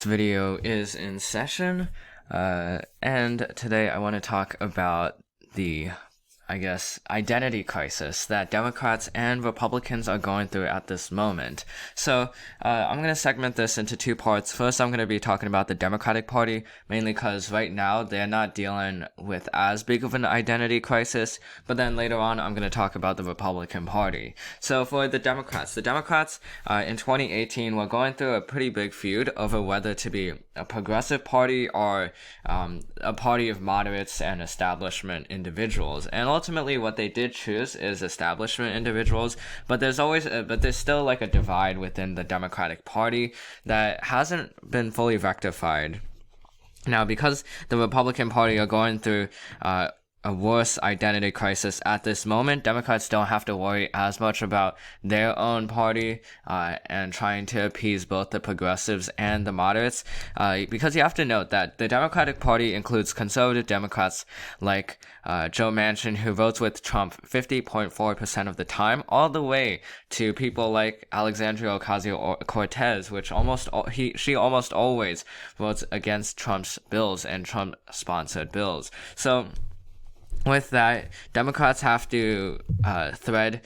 This video is in session, and today I want to talk about the, identity crisis that Democrats and Republicans are going through at this moment. So, I'm going to segment this into two parts. First, I'm going to be talking about the Democratic Party, mainly because right now they're not dealing with as big of an identity crisis, but then later on, I'm going to talk about the Republican Party. So, for the Democrats in 2018 were going through a pretty big feud over whether to be a progressive party or a party of moderates and establishment individuals. And ultimately, what they did choose is establishment individuals. But there's still like a divide within the Democratic Party that hasn't been fully rectified. Now, because the Republican Party are going through a worse identity crisis at this moment, Democrats don't have to worry as much about their own party and trying to appease both the progressives and the moderates, because you have to note that the Democratic Party includes conservative Democrats like Joe Manchin, who votes with Trump 50.4% of the time, all the way to people like Alexandria Ocasio-Cortez, which she almost always votes against Trump's bills and Trump-sponsored bills. So with that, Democrats have to thread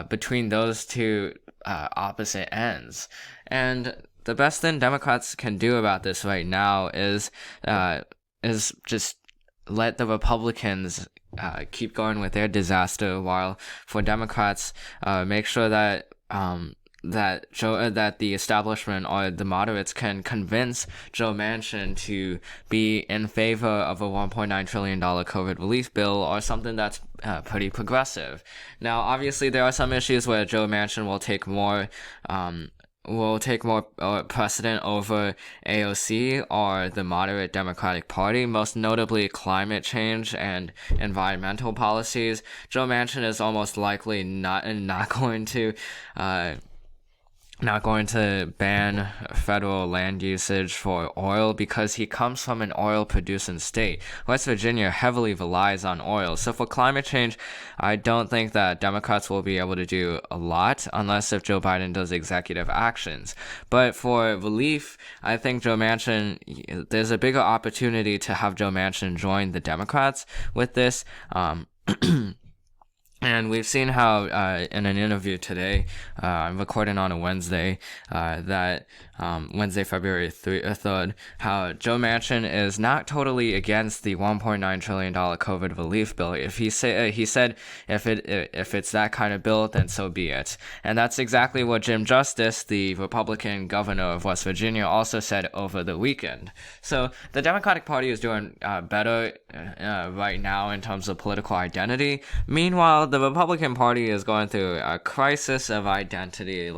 between those two opposite ends. And the best thing Democrats can do about this right now is just let the Republicans keep going with their disaster, while for Democrats, make sure that that the establishment or the moderates can convince Joe Manchin to be in favor of a $1.9 trillion COVID relief bill or something that's pretty progressive. Now, obviously, there are some issues where Joe Manchin will take more precedent over AOC or the moderate Democratic Party, most notably climate change and environmental policies. Joe Manchin is almost likely not going to ban federal land usage for oil because he comes from an oil-producing state. West Virginia heavily relies on oil. So for climate change, I don't think that Democrats will be able to do a lot unless if Joe Biden does executive actions. But for relief, I think there's a bigger opportunity to have Joe Manchin join the Democrats with this. And we've seen how in an interview today, I'm recording on a Wednesday, Wednesday, February 3rd, how Joe Manchin is not totally against the $1.9 trillion COVID relief bill. He said if it's that kind of bill, then so be it. And that's exactly what Jim Justice, the Republican governor of West Virginia, also said over the weekend. So the Democratic Party is doing better right now in terms of political identity. Meanwhile, the Republican Party is going through a crisis of identity.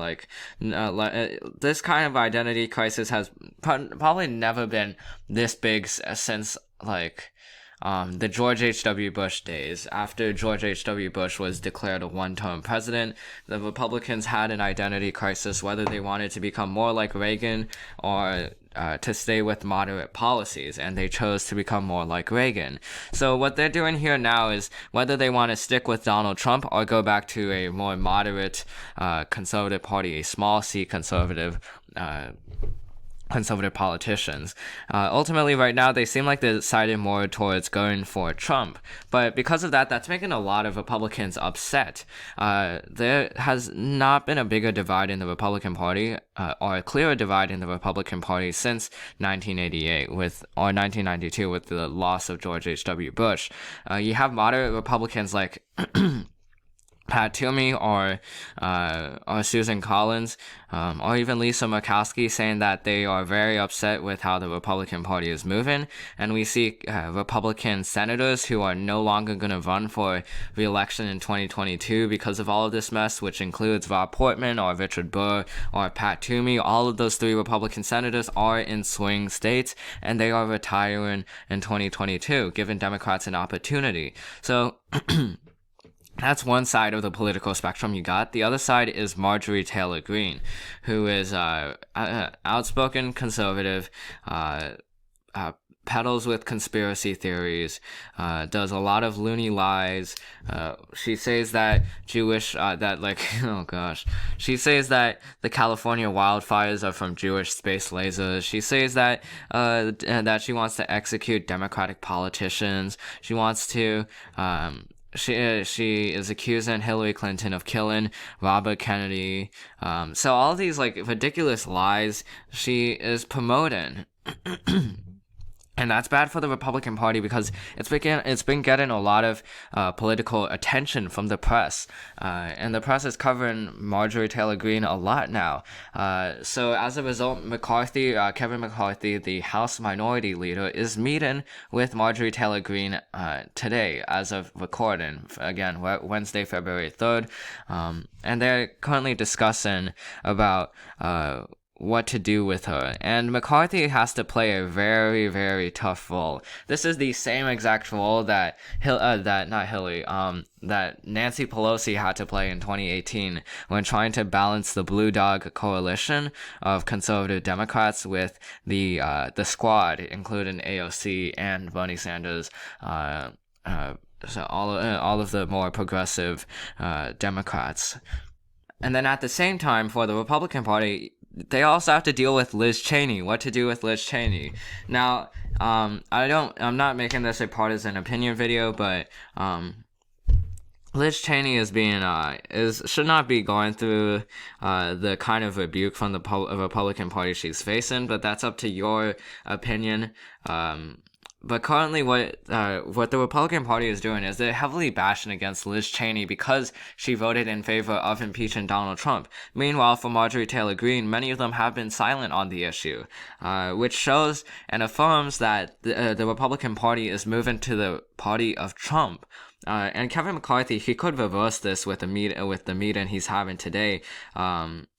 This kind of identity crisis has probably never been this big since the George H.W. Bush days. After George H.W. Bush was declared a one-term president, the Republicans had an identity crisis whether they wanted to become more like Reagan or to stay with moderate policies, and they chose to become more like Reagan. So what they're doing here now is whether they want to stick with Donald Trump or go back to a more moderate conservative party, a small C conservative politicians. Ultimately, right now, they seem like they're deciding more towards going for Trump. But because of that, that's making a lot of Republicans upset. There has not been a bigger divide in the Republican Party, or a clearer divide in the Republican Party since 1992 with the loss of George H.W. Bush. You have moderate Republicans like Pat Toomey or Susan Collins, or even Lisa Murkowski saying that they are very upset with how the Republican Party is moving. And we see Republican senators who are no longer going to run for re-election in 2022 because of all of this mess, which includes Rob Portman or Richard Burr or Pat Toomey. All of those three Republican senators are in swing states, and they are retiring in 2022, giving Democrats an opportunity. So that's one side of the political spectrum you got. The other side is Marjorie Taylor Greene, who is outspoken conservative, peddles with conspiracy theories, does a lot of loony lies. She says that oh gosh. She says that the California wildfires are from Jewish space lasers. She says that she wants to execute Democratic politicians. She wants to, she is accusing Hillary Clinton of killing Robert Kennedy. So all these like ridiculous lies she is promoting. And that's bad for the Republican Party because it's been getting a lot of political attention from the press, and the press is covering Marjorie Taylor Greene a lot now. So as a result, Kevin McCarthy, the House Minority Leader, is meeting with Marjorie Taylor Greene today, as of recording. Again, Wednesday, February 3rd, and they're currently discussing about what to do with her. And McCarthy has to play a very, very tough role. This is the same exact role that Nancy Pelosi had to play in 2018 when trying to balance the Blue Dog coalition of conservative Democrats with the squad, including AOC and Bernie Sanders. So all of the more progressive Democrats. And then at the same time, for the Republican Party, they also have to deal with Liz Cheney. What to do with Liz Cheney? Now, I'm not making this a partisan opinion video, but Liz Cheney should not be going through the kind of rebuke from the Republican Party she's facing, but that's up to your opinion. But currently what the Republican Party is doing is they're heavily bashing against Liz Cheney because she voted in favor of impeaching Donald Trump. Meanwhile, for Marjorie Taylor Greene, many of them have been silent on the issue, which shows and affirms that the Republican Party is moving to the party of Trump. And Kevin McCarthy, he could reverse this with the meeting he's having today,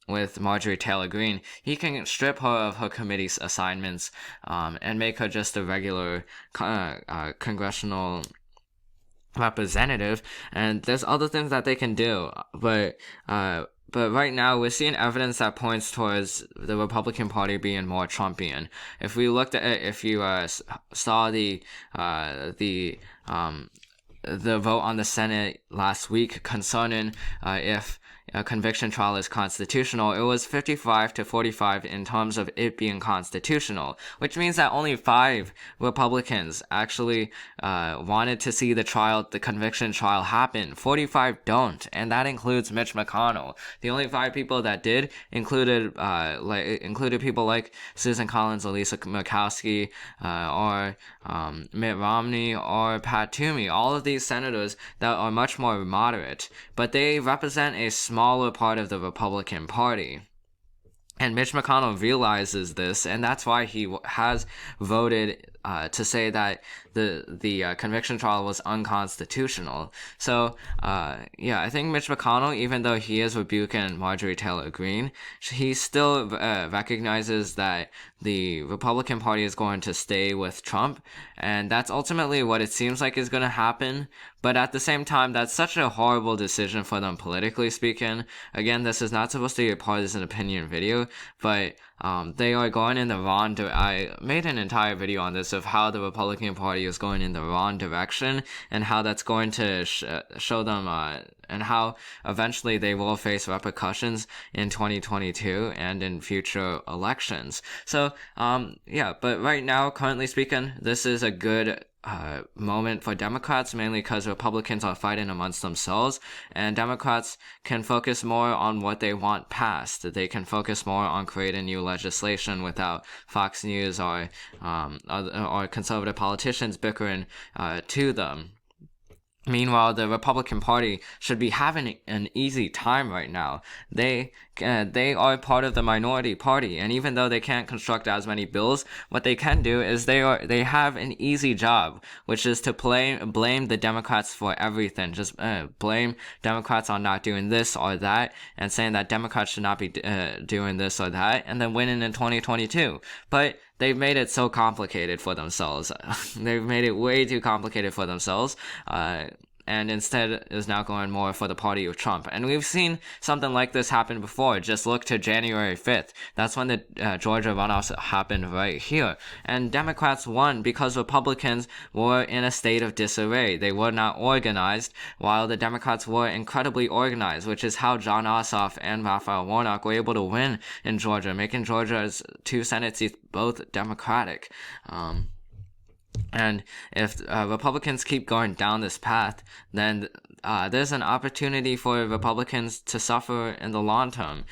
with Marjorie Taylor Greene. He can strip her of her committee's assignments, and make her just a regular congressional representative. And there's other things that they can do, but right now we're seeing evidence that points towards the Republican Party being more Trumpian. If you saw the vote on the Senate last week concerning if a conviction trial is constitutional, it was 55 to 45 in terms of it being constitutional, which means that only 5 Republicans actually wanted to see the conviction trial happen. 45 don't, and that includes Mitch McConnell. The only 5 people that did included people like Susan Collins, Elisa Murkowski, or Mitt Romney, or Pat Toomey. All of these senators that are much more moderate, but they represent a smaller part of the Republican Party. And Mitch McConnell realizes this, and that's why he has voted to say that the conviction trial was unconstitutional. So, I think Mitch McConnell, even though he is rebuking Marjorie Taylor Greene, he still recognizes that the Republican Party is going to stay with Trump, and that's ultimately what it seems like is going to happen. But at the same time, that's such a horrible decision for them politically speaking. Again, this is not supposed to be a partisan opinion video, but they are going in the wrong I made an entire video on this of how the Republican Party is going in the wrong direction, and how that's going to show them and how eventually they will face repercussions in 2022 and in future elections. So but right now, currently speaking, this is a good moment for Democrats, mainly because Republicans are fighting amongst themselves, and Democrats can focus more on what they want passed. They can focus more on creating new legislation without Fox News or conservative politicians bickering to them. Meanwhile, the Republican Party should be having an easy time right now. They are part of the minority party, and even though they can't construct as many bills, what they can do is they have an easy job, which is to blame the Democrats for everything. Just blame Democrats on not doing this or that, and saying that Democrats should not be doing this or that, and then winning in 2022. But they've made it so complicated for themselves. They've made it way too complicated for themselves. and instead is now going more for the party of Trump. And we've seen something like this happen before. Just look to January 5th. That's when the Georgia runoffs happened right here. And Democrats won because Republicans were in a state of disarray. They were not organized, while the Democrats were incredibly organized, which is how Jon Ossoff and Raphael Warnock were able to win in Georgia, making Georgia's 2 Senate seats both Democratic. And if Republicans keep going down this path, then there's an opportunity for Republicans to suffer in the long term.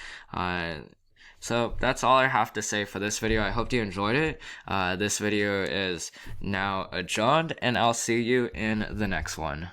So that's all I have to say for this video. I hope you enjoyed it. This video is now adjourned, and I'll see you in the next one.